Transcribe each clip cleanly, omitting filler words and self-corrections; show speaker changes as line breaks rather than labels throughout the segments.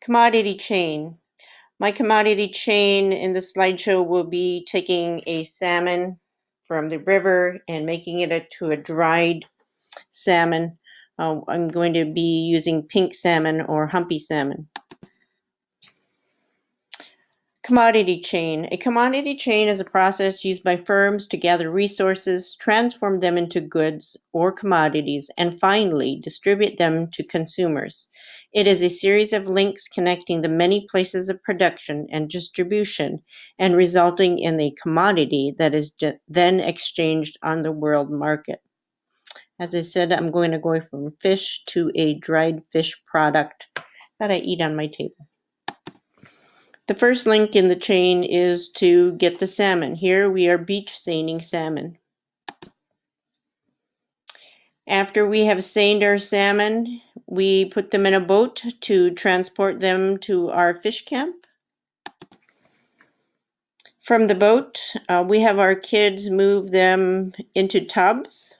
Commodity chain. My commodity chain in the slideshow will be taking a salmon from the river and making it to a dried salmon. I'm going to be using pink salmon or humpy salmon. Commodity chain. A commodity chain is a process used by firms to gather resources, transform them into goods or commodities, and finally distribute them to consumers. It is a series of links connecting the many places of production and distribution and resulting in a commodity that is then exchanged on the world market. As I said, I'm going to go from fish to a dried fish product that I eat on my table. The first link in the chain is to get the salmon. Here we are beach seining salmon. After we have seined our salmon, we put them in a boat to transport them to our fish camp. From the boat, we have our kids move them into tubs.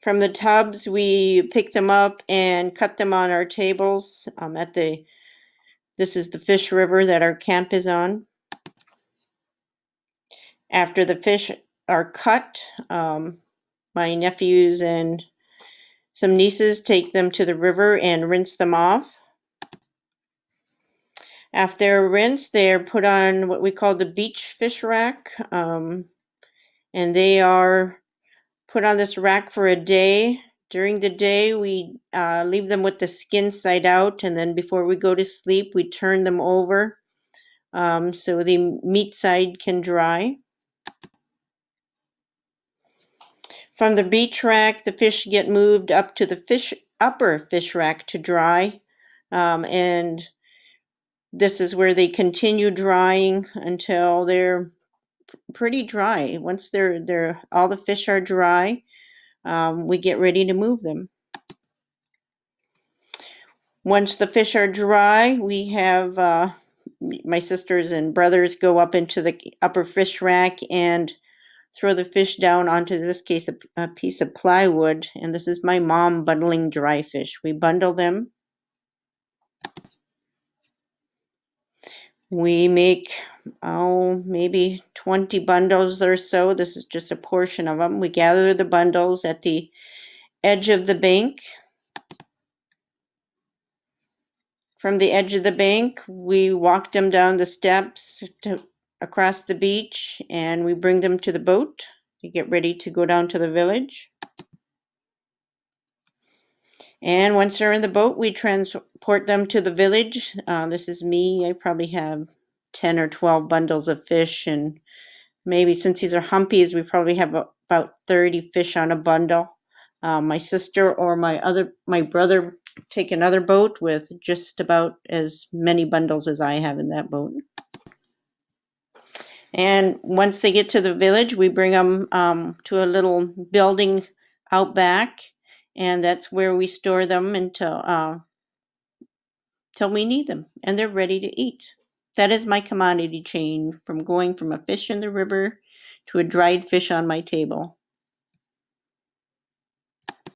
From the tubs, we pick them up and cut them on our tables this is the fish river that our camp is on. After the fish are cut, my nephews and some nieces take them to the river and rinse them off. After they're rinsed, they're put on what we call the beach fish rack, and they are put on this rack for a day. During the day, we leave them with the skin side out, and then before we go to sleep, we turn them over so the meat side can dry. From the beach rack, the fish get moved up to the upper fish rack to dry, and this is where they continue drying until they're pretty dry. Once all the fish are dry, we get ready to move them. Once the fish are dry, we have my sisters and brothers go up into the upper fish rack and throw the fish down onto, in this case, a piece of plywood. And this is my mom bundling dry fish. We bundle them. We make, maybe 20 bundles or so. This is just a portion of them. We gather the bundles at the edge of the bank. From the edge of the bank, we walk them down the steps across the beach, and we bring them to the boat to get ready to go down to the village. And once they're in the boat, we transport them to the village. This is me. I probably have 10 or 12 bundles of fish, and maybe since these are humpies, we probably have about 30 fish on a bundle. My sister or my brother take another boat with just about as many bundles as I have in that boat. And once they get to the village, we bring them to a little building out back, and that's where we store them until we need them, and they're ready to eat. That is my commodity chain, from going from a fish in the river to a dried fish on my table.